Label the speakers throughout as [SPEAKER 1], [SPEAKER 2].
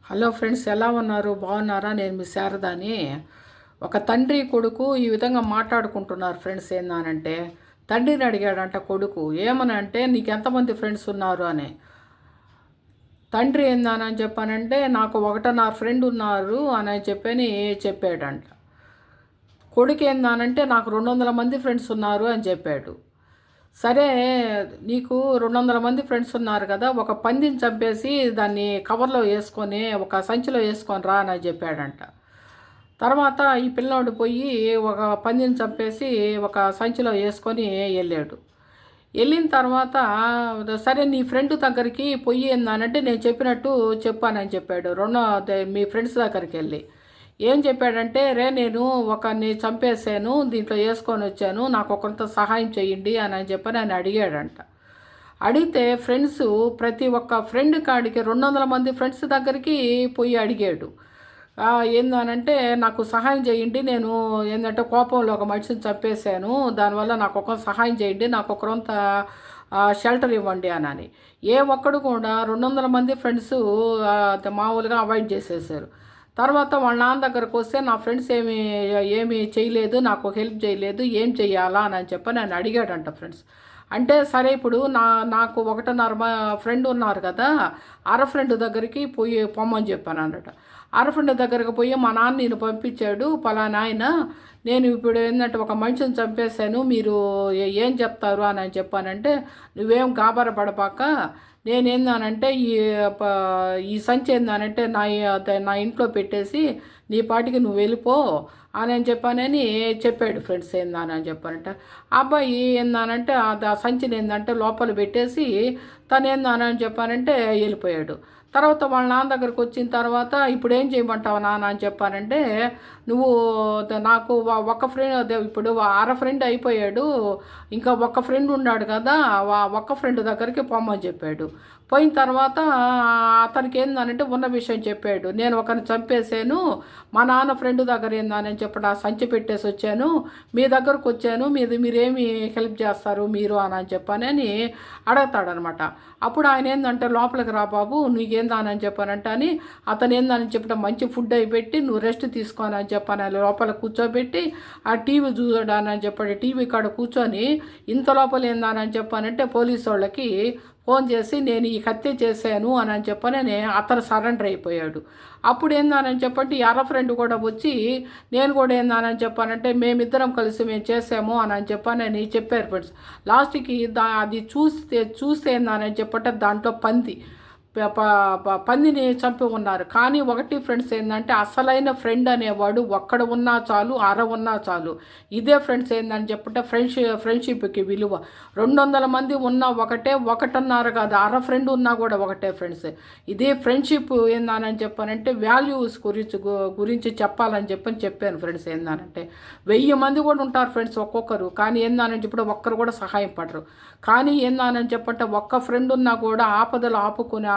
[SPEAKER 1] Hello friends, ఎలా ఉన్నారు? బాగున్నారా? నేను మీ శారదాని. ఒక తండ్రి కొడుకు ఈ విధంగా మాట్లాడుకుంటున్నారు ఫ్రెండ్స్. ఏందనంటే తండ్రిని అడిగాడంట కొడుకు, ఏమనంటే నీకు ఎంతమంది ఫ్రెండ్స్ ఉన్నారు అని. తండ్రి ఏందని చెప్పానంటే నాకు ఒకటన్నర ఫ్రెండ్ ఉన్నారు అని చెప్పాడంట. కొడుకు ఏందనంటే నాకు 200 మంది ఫ్రెండ్స్ ఉన్నారు అని చెప్పాడు. సరే, నీకు 200 మంది ఫ్రెండ్స్ ఉన్నారు కదా, ఒక పందిని చంపేసి దాన్ని కవర్లో వేసుకొని ఒక సంచిలో వేసుకొని రా అని చెప్పాడంట. తర్వాత ఈ పిల్లోడు పోయి ఒక పందిని చంపేసి ఒక సంచిలో వేసుకొని వెళ్ళాడు. వెళ్ళిన తర్వాత సరే నీ ఫ్రెండ్ దగ్గరికి పొయ్యి ఏందనంటే నేను చెప్పినట్టు చెప్పానని చెప్పాడు. మీ ఫ్రెండ్స్ దగ్గరికి వెళ్ళి ఏం చెప్పాడంటే, నేను ఒకరిని చంపేశాను, దీంట్లో వేసుకొని వచ్చాను, నాకు ఒకరితో సహాయం చేయండి అని చెప్పని ఆయన అడిగాడంట. అడిగితే ఫ్రెండ్స్ ప్రతి ఒక్క ఫ్రెండ్ కాడికి 200 మంది ఫ్రెండ్స్ దగ్గరికి పోయి అడిగాడు. ఏందనంటే నాకు సహాయం చేయండి, నేను ఏంటంటే కోపంలో ఒక మనిషిని చంపేశాను, దానివల్ల నాకు ఒక సహాయం చేయండి, నాకు ఒకరంత షెల్టర్ ఇవ్వండి అని. ఏ ఒక్కడు కూడా 200 మంది ఫ్రెండ్స్ మామూలుగా అవాయిడ్ చేసేసారు. తర్వాత వాళ్ళ నాన్న దగ్గరకు వస్తే నా ఫ్రెండ్స్ ఏమి చేయలేదు, నాకు హెల్ప్ చేయలేదు, ఏం చెయ్యాలా అని చెప్పి నేను అడిగాడంట ఫ్రెండ్స్. అంటే సరే, ఇప్పుడు నాకు 1.5 ఫ్రెండ్ ఉన్నారు కదా, ఫ్రెండ్ దగ్గరికి పోయి పొమ్మని చెప్పాను అన్నట. ఫ్రెండ్ దగ్గరికి పోయి మా నాన్న నేను పంపించాడు, పలానా ఆయన, నేను ఇప్పుడు ఏంటంటే ఒక మనిషిని చంపేశాను, మీరు ఏం చెప్తారు అని చెప్పానంటే, నువ్వేం గాబర పడపాక, నేనేందానంటే ఈ సంచి ఏందానంటే నా ఇంట్లో పెట్టేసి నీ పాటికి నువ్వు వెళ్ళిపో అని చెప్పానని చెప్పాడు ఫ్రెండ్స్. ఏందని చెప్పానంటే అబ్బాయి ఏందానంటే ఆ సంచిని ఏంటంటే లోపల పెట్టేసి తను ఏందని చెప్పానంటే వెళ్ళిపోయాడు. తర్వాత వాళ్ళ నాన్న దగ్గరకు వచ్చిన తర్వాత ఇప్పుడు ఏం చేయమంటావు నాన్న అని చెప్పానంటే, నువ్వు నాకు ఒక ఫ్రెండ్ ఇప్పుడు ఫ్రెండ్ అయిపోయాడు, ఇంకా ఒక ఫ్రెండ్ ఉన్నాడు కదా, ఒక్క ఫ్రెండ్ దగ్గరికి పొమ్మని చెప్పాడు. పోయిన తర్వాత అతనికి ఏందనంటే ఉన్న విషయం చెప్పాడు. నేను ఒకరిని చంపేశాను, మా నాన్న ఫ్రెండ్ దగ్గర ఏందని చెప్పి ఆ సంచి పెట్టేసి వచ్చాను, మీ దగ్గరకు వచ్చాను, మీరేమి హెల్ప్ చేస్తారు మీరు అని చెప్పానని అడుగుతాడనమాట. అప్పుడు ఆయన ఏంటంటే లోపలికి రా బాబు, నీకేందని చెప్పానంటే అని అతను ఏందని చెప్పడం మంచి ఫుడ్ అయి పెట్టి నువ్వు రెస్ట్ తీసుకోని అని చెప్పాను లోపల కూర్చోబెట్టి ఆ టీవీ చూడాలని చెప్పాడు. టీవీ కాడ కూర్చొని ఇంత లోపల ఏందని చెప్పానంటే పోలీసు వాళ్ళకి ఫోన్ చేసి నేను ఈ హత్య చేశాను అని చెప్పని అతను సరెండర్ అయిపోయాడు. అప్పుడు ఏందని చెప్పంటే ఈ ఫ్రెండ్ కూడా వచ్చి నేను కూడా ఏందని చెప్పానంటే మేమిద్దరం కలిసి మేము చేసాము అని చెప్పని చెప్పారు ఫ్రెండ్స్. లాస్ట్కి అది చూస్తే ఏందని చెప్పంటే దాంట్లో పందిని చంపి ఉన్నారు. కానీ ఒకటి ఫ్రెండ్స్ ఏంటంటే అసలైన ఫ్రెండ్ అనేవాడు ఒక్కడ ఉన్నా చాలు, ఉన్నా చాలు. ఇదే ఫ్రెండ్స్ ఏందని చెప్పంటే ఫ్రెండ్షిప్కి విలువ. 200 మంది ఉన్నా ఒకటన్నారు కాదు, ఫ్రెండ్ ఉన్నా కూడా ఒకటే ఫ్రెండ్స్. ఇదే ఫ్రెండ్షిప్ ఏందని చెప్పానంటే వాల్యూస్ గురించి చెప్పాలని చెప్పాను ఫ్రెండ్స్. ఏందనంటే 1000 మంది కూడా ఉంటారు ఫ్రెండ్స్ ఒక్కొక్కరు, కానీ ఏందని చెప్పి ఒక్కరు కూడా సహాయం పడరు. కానీ ఏందని చెప్పంటే ఒక్క ఫ్రెండ్ ఉన్నా కూడా ఆపదలు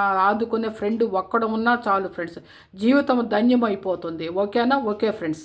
[SPEAKER 1] ఆదుకునే ఫ్రెండ్ ఒక్కడ ఉన్నా చాలు ఫ్రెండ్స్, జీవితం ధన్యమైపోతుంది. ఓకేనా? Okay friends.